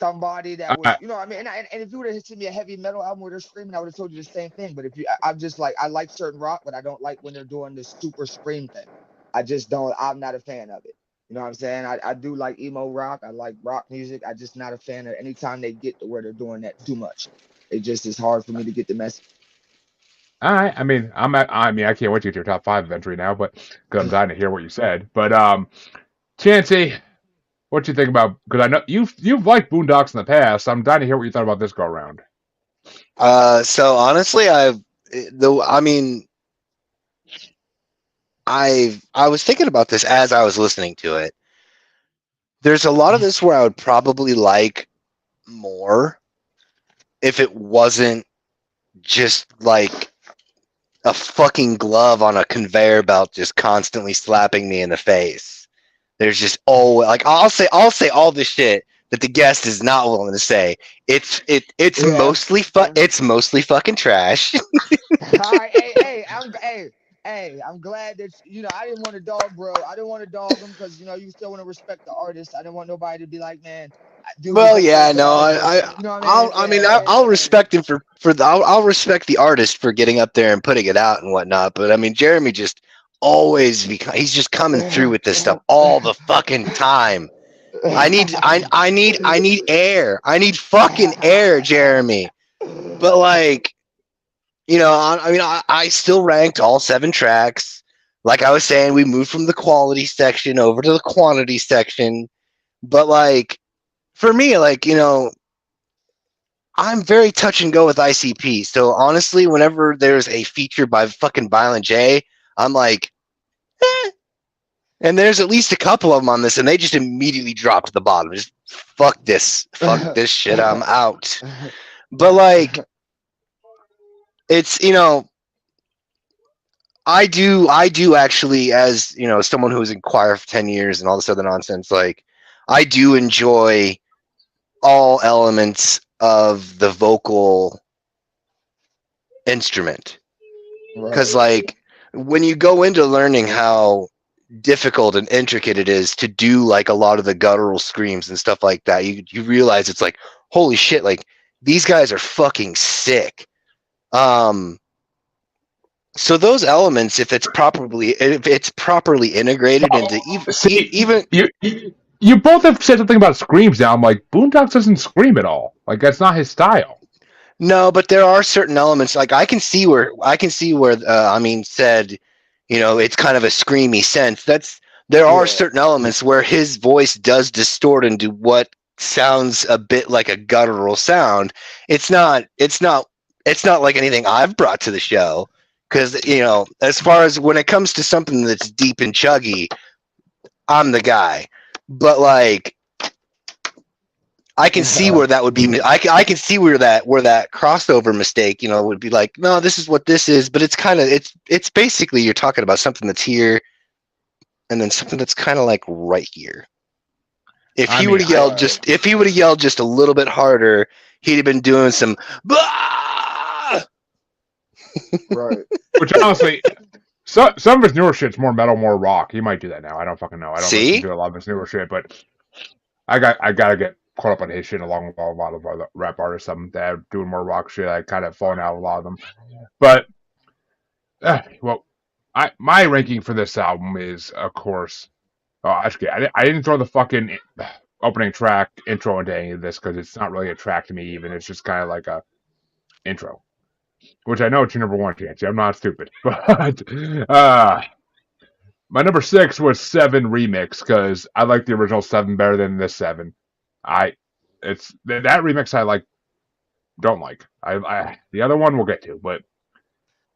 somebody that was, I, you know what I mean? And if you would have sent me a heavy metal album where they're screaming, I would have told you the same thing. But if you I'm just like I like certain rock, but I don't like when they're doing this super scream thing. I just don't I'm not a fan of it. You know what I'm saying? I do like emo rock. I like rock music. I just not a fan of anytime they get to where they're doing that too much. It just is hard for me to get the message. all right. I mean, I mean, I can't wait to get your top five eventually now, but because I'm dying to hear what you said. But Chancey, what you think about? Because I know you've liked Boondocks in the past. So I'm dying to hear what you thought about this go around. So honestly, I mean, I was thinking about this as I was listening to it. There's a lot of this where I would probably like more if it wasn't just like a fucking glove on a conveyor belt just constantly slapping me in the face. There's just like I'll say all the shit that the guest is not willing to say. It's Yeah. mostly it's mostly fucking trash. All right, I'm glad that I didn't want to dog, bro. I didn't want to dog him because you still want to respect the artist. I didn't want nobody to be like, man, dude was Well, just yeah, a no, dog, but you know what I mean? I mean, Yeah, I'll respect him I'll respect the artist for getting up there and putting it out and whatnot. But I mean, Jeremy just he's just coming through with this stuff all the fucking time. I need air. I need fucking air, Jeremy. But like, I mean, I still ranked all 7 tracks. Like I was saying, we moved from the quality section over to the quantity section. But like, for me, like, I'm very touch and go with ICP. So honestly, whenever there's a feature by fucking Violent J, I'm like, eh. And there's at least a couple of them on this, and they just immediately drop to the bottom. Just fuck this shit. I'm out. But like, it's I do actually, as someone who's in choir for 10 years and all this other nonsense, like, I do enjoy all elements of the vocal instrument. Because, like, when you go into learning how difficult and intricate it is to do, like, a lot of the guttural screams and stuff like that, you realize it's like, holy shit, like, these guys are fucking sick. So those elements, if it's properly integrated into See, even you both have said something about screams now. I'm like, Boondocks doesn't scream at all. Like, that's not his style. no, but there are certain elements. Like, I can see where I mean, said, it's kind of a screamy sense. There are certain elements where his voice does distort into what sounds a bit like a guttural sound. It's not like anything I've brought to the show, because as far as when it comes to something that's deep and chuggy, I'm the guy. But like, I can see where that would be. I can see where that crossover mistake, would be like, no, this is what this is. But it's kind of it's basically, you're talking about something that's here, and then something that's kind of like right here. If he would have yelled just a little bit harder, he'd have been doing some. Right. Which honestly, some of his newer shit's more metal, more rock. He might do that now. I don't fucking know. I don't listen to a lot of his newer shit, but I gotta get caught up on his shit along with a lot of other rap artists. Some that are doing more rock shit. I kind of fallen out of a lot of them, but well, my ranking for this album is, of course. Oh, actually, I didn't throw the fucking opening track intro into any of this because it's not really a track to me. Even it's just kind of like a intro. Which I know it's your number one, Chancy. I'm not stupid. But my number 6 was 7 Remix because I like the original 7 better than this 7. It's that remix I don't like. The other one we'll get to, but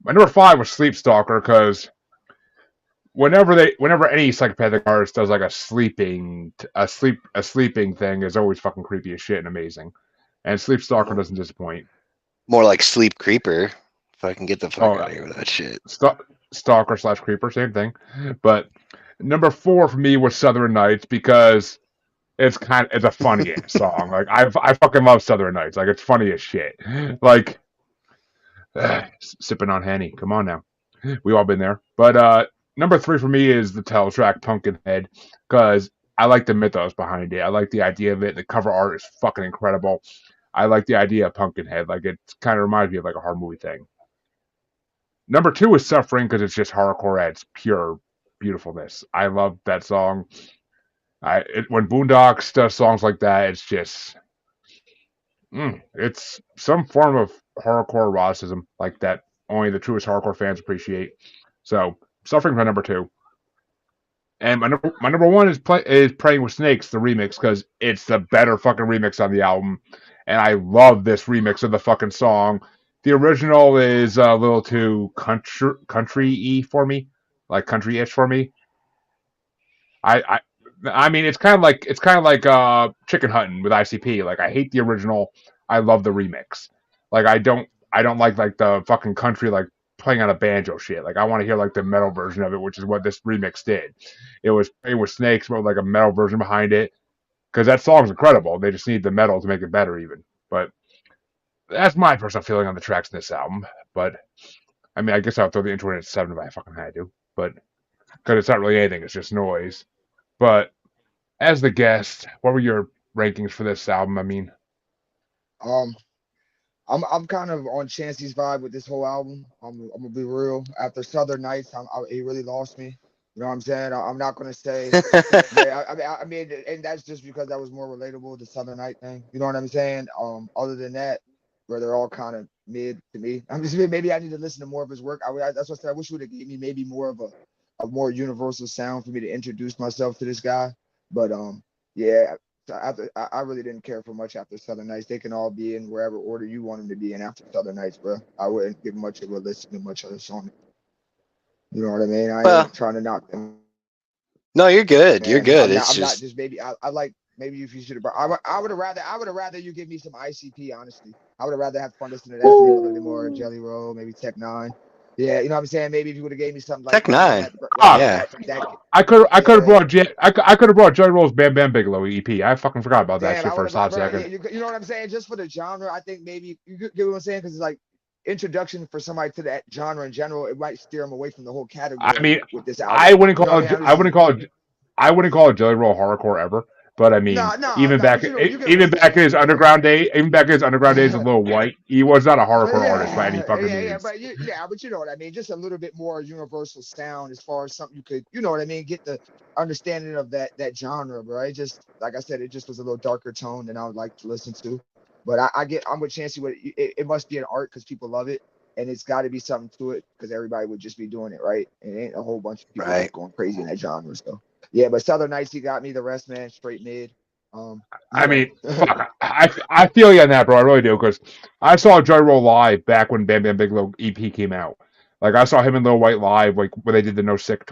my number 5 was Sleep Stalker because whenever any psychopathic artist does like a sleeping thing is always fucking creepy as shit and amazing. And Sleep Stalker doesn't disappoint. More like Sleep Creeper. If I can get the fuck out of here with that shit. Stalker / Creeper, same thing. But number 4 for me was Southern Nights because it's a funny ass song. Like I fucking love Southern Nights. Like it's funny as shit. Like sipping on Henny. Come on now, we all been there. But number 3 for me is the title track Pumpkinhead because I like the mythos behind it. I like the idea of it. The cover art is fucking incredible. I like the idea of Pumpkinhead. Like it kind of reminds me of like a horror movie thing. Number 2 is Suffering because it's just hardcore at its pure beautifulness. I love that song. When Boondocks does songs like that, it's just it's some form of hardcore eroticism like that only the truest hardcore fans appreciate. So Suffering for number 2. And my number 1 is Praying with Snakes, the remix, because it's the better fucking remix on the album. And I love this remix of the fucking song. The original is a little too country-y for me, like country-ish for me. I mean, it's kind of like Chicken Hunting with ICP. Like I hate the original. I love the remix. Like I don't like the fucking country like playing on a banjo shit. Like I want to hear like the metal version of it, which is what this remix did. It was playing with snakes, but with like a metal version behind it. Because that song's incredible. They just need the metal to make it better, even. But that's my personal feeling on the tracks in this album. But I mean, I guess I'll throw the intro in at 7 if I fucking had to. But because it's not really anything, it's just noise. But as the guest, what were your rankings for this album? I mean, Um, I'm kind of on Chancy's vibe with this whole album. I'm gonna be real. After Southern Nights, he really lost me. You know what I'm saying? I'm not gonna say. Yeah, I mean, and that's just because that was more relatable, the Southern Night thing. You know what I'm saying? Other than that, where they're all kind of mid to me. I'm just maybe I need to listen to more of his work. That's what I said. I wish you would have gave me maybe more of a more universal sound for me to introduce myself to this guy. But yeah, So after, I really didn't care for much after Southern Nights. They can all be in wherever order you want them to be in after Southern Nights, bro. I wouldn't give much of a listen to much other song. You know what I mean? I Well, ain't trying to knock them, no, you're good. You're man. good. It's I'm not just just maybe. I like maybe if you should have. I would have rather. I would have rather you give me some ICP. Honestly, I would have rather have fun listening to that than a little bit more Jelly Roll, maybe Tech Nine. Yeah, you know what I'm saying. Maybe if you would have gave me something like Tech Nine. Ah, Yeah. I could have yeah. brought I could have brought Joy Roll's Bam Bam Bigelow EP. I fucking forgot about that Damn, shit I for would a have, hot bro. Yeah, second. you know what I'm saying? Just for the genre, I think maybe you get what I'm saying because it's like introduction for somebody to that genre in general. It might steer them away from the whole I category mean, with this album. I wouldn't You know call what I it. mean? I'm I just wouldn't call it. I wouldn't call it Jelly Roll hardcore ever. But I mean, no, no, no. But you know, you get what even I'm back in his saying. underground day, even back in his underground days, of Lil White, he was not a hardcore artist by any Yeah, fucking yeah, means. but you know what I mean. Just a little bit more universal sound as far as something you could, you know what I mean, get the understanding of that genre, bro. It just like I said, it just was a little darker tone than I would like to listen to. But I'm with Chancey. With it must be an art because people love it, and it's got to be something to it because everybody would just be doing it, right? And it ain't a whole bunch of people Right. just going crazy in that genre. So yeah, but Southern Nights, he got me. The rest, man, straight mid. I You know. mean, fuck. I feel you on that, bro. I really do because I saw Joy Roll live back when Bam Bam Bigelow EP came out. Like I saw him and Lil White live, like when they did the No Sick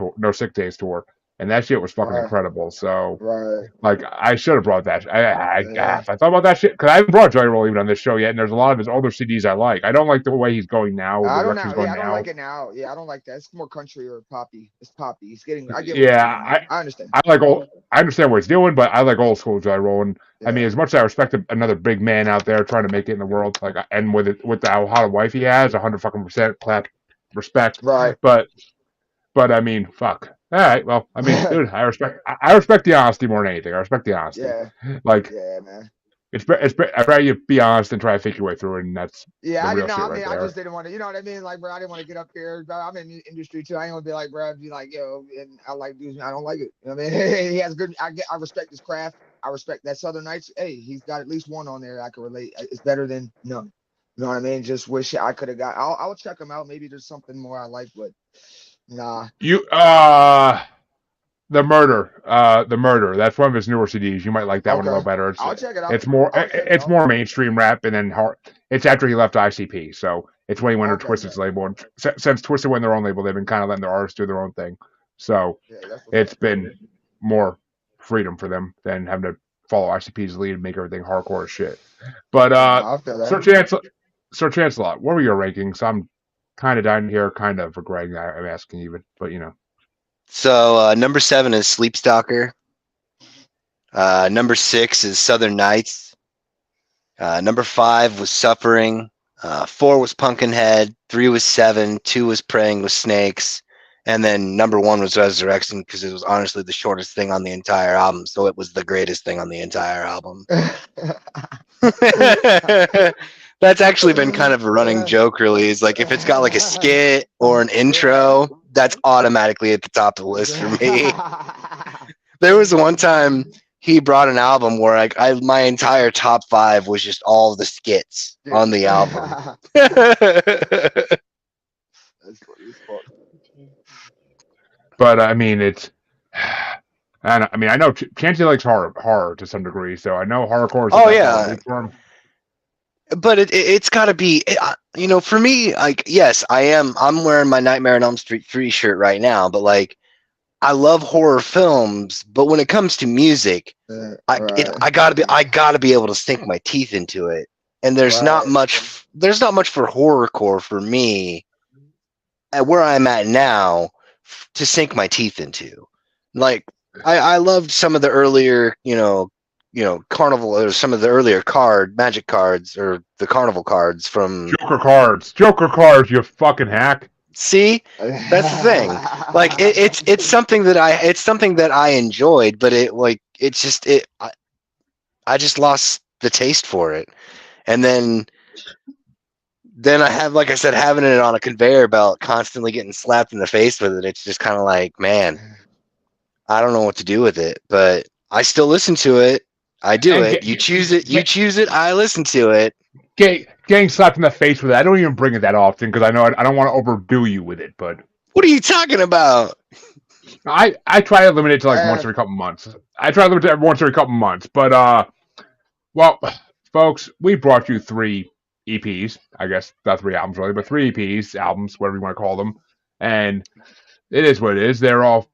Days tour, and that shit was fucking Right, incredible. So right. like I should have brought that. Yeah. If I thought about that shit because I haven't brought Joy Roll even on this show yet, and there's a lot of his older CDs I like. I don't like the way he's going now, the I don't direction know. he's Yeah, going I don't now. like it now. Yeah, I don't like that. It's more country or poppy. It's poppy. It's getting. I get what he's Yeah, doing now. I understand. I like old. I understand what he's doing, but I like old school Joy Roll. And I mean, Yeah. as much as I respect another big man out there trying to make it in the world, like and with how hot a wife he has, 100% clap respect. Right. But I mean, fuck. All right, well, I mean, dude, I respect the honesty more than anything. I respect the honesty. Yeah. Like Yeah, man. I'd rather you be honest and try to fake your way through it, and that's Yeah, the I real didn't know. shit I right mean, I there. just didn't want to. You know what I mean? Like, bro, I didn't want to get up here. Bro, I'm in the industry too. I ain't gonna be like, bro, be like, yo, and I like dudes. I don't like it. You know what I mean? He has good. I respect his craft. I respect that Southern Nights. Hey, he's got at least one on there I can relate. It's better than none. You know what I mean? Just wish I could have got. I'll check him out. Maybe there's something more I like, but nah. You the murder. That's one of his newer CDs. You might like that one a little Okay. better. I'll check it out. It's more I'll check it it's out. more mainstream rap, and then it's after he left ICP. So it's when he went to Okay, Twisted's bet. label, and since Twisted went their own label, they've been kind of letting their artists do their own thing. So Yeah, that's what's it's up. been more freedom for them than having to follow ICP's lead and make everything hardcore as shit. But Nah, I feel Sir that. Chancellor, Sir Chancellor, what were your rankings? I'm kind of down here, kind of regretting that I'm asking even, but you know. So number 7 is Sleep Stalker. Number 6 is Southern Nights. Number 5 was Suffering. 4 was Pumpkinhead. 3 was Seven. 2 was Praying with Snakes. And then number 1 was Resurrection because it was honestly the shortest thing on the entire album. So it was the greatest thing on the entire album. That's actually been kind of a running joke, really. Is like if it's got like a skit or an intro, that's automatically at the top of the list for me. There was one time he brought an album where my entire top 5 was just all of the skits on the album. That's funny as fuck. But I mean, it's. I mean, I know Chancey likes horror to some degree, so I know horrorcore is Oh definitely yeah, big for him. but it's got to be, for me. Like, yes, I'm wearing my Nightmare on Elm Street 3 shirt right now, but like, I love horror films. But when it comes to music, Right. I gotta be able to sink my teeth into it. And there's not Right. much for horrorcore for me at where I'm at now to sink my teeth into. Like, I loved some of the earlier, carnival, or some of the earlier magic cards, or the carnival cards from. Joker cards, you fucking hack. See, that's the thing. Like, it's something that I enjoyed, but I just lost the taste for it. And then I have, like I said, having it on a conveyor belt, constantly getting slapped in the face with it. It's just kind of like, man, I don't know what to do with it, but I still listen to it. I do it. You choose it. I listen to it. Getting slapped in the face with it. I don't even bring it that often because I know I don't want to overdo you with it. But what are you talking about? I try to limit it to like once Uh, every couple months. I try to limit it to once every couple months. But well, folks, we brought you 3 EPs. I guess not 3 albums really, but 3 EPs, albums, whatever you want to call them. And it is what it is. They're all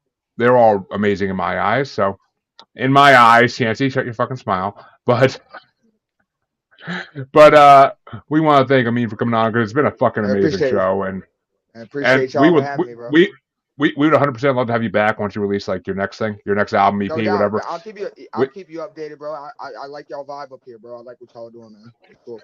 amazing in my eyes. So in my eyes, Chancy, shut your fucking smile. But we want to thank Amin for coming on because it's been a fucking I amazing appreciate it. show, I and appreciate we y'all for would having me, bro. we would 100% love to have you back once you release like your next thing, your next album, No EP, doubt. whatever. I'll We, keep you updated, bro. I like y'all vibe up here, bro. I like what y'all doing, man. It's cool.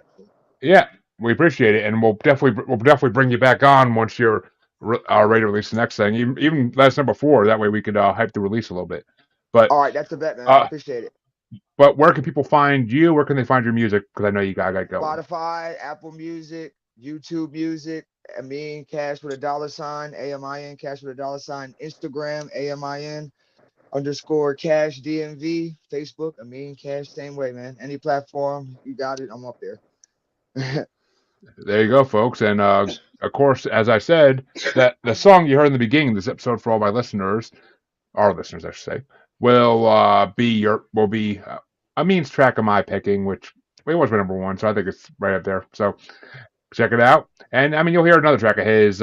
yeah, we appreciate it, and we'll definitely bring you back on once you're ready to release the next thing. Even let us know before, that way we could hype the release a little bit. But All right, that's the bet, man. I uh, appreciate it. but where can people find you? Where can they find your music? Because I know you got going. Spotify, Apple Music, YouTube Music, Amin Cash with a $, AMIN Cash with a $, Instagram, AMIN _ Cash DMV, Facebook, Amin Cash, same way, man. Any platform, you got it, I'm up there. There you go, folks. And of course, as I said, that the song you heard in the beginning of this episode for all my listeners, our listeners, I should say, will be a means track of my picking, which it was my number one, so I think it's right up there. So check it out. And I mean, you'll hear another track of his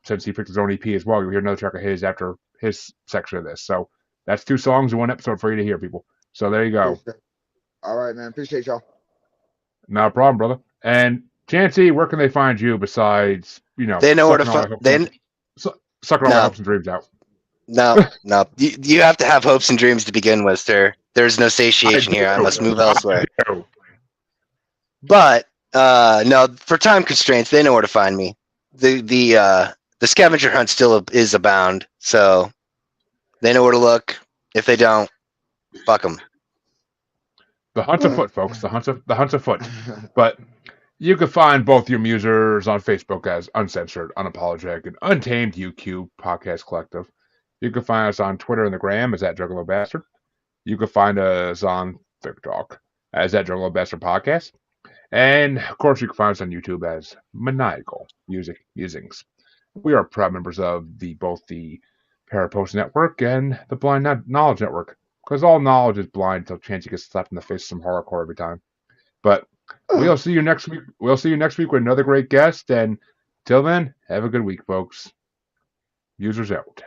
since he picked his own EP as well. You'll hear another track of his after his section of this. So that's 2 songs in 1 episode for you to hear, people. So there you go. All right, man. Appreciate y'all. No problem, brother. And Chancy, where can they find you besides, They know where to sucking all find. my sucking all my No, hopes and dreams out? no, no. You have to have hopes and dreams to begin with, sir. There's no I satiation here. I do. must move I elsewhere. do. But no, for time constraints, they know where to find me. The scavenger hunt still is abound, so they know where to look. If they don't, fuck them. The hunt's afoot, folks. The hunt's afoot. But you can find both your musers on Facebook as Uncensored, Unapologetic, and Untamed UQ Podcast Collective. You can find us on Twitter and the Gram as @Juggalo Bastard. You can find us on TikTok as @Juggalo Bastard Podcast. And of course, you can find us on YouTube as Maniacal Musings. We are proud members of both the Parapost Network and the Blind Knowledge Network, because all knowledge is blind until Chancey gets slapped in the face with some horrorcore every time. But we'll see you next week. We'll see you next week with another great guest. And till then, have a good week, folks. Users out.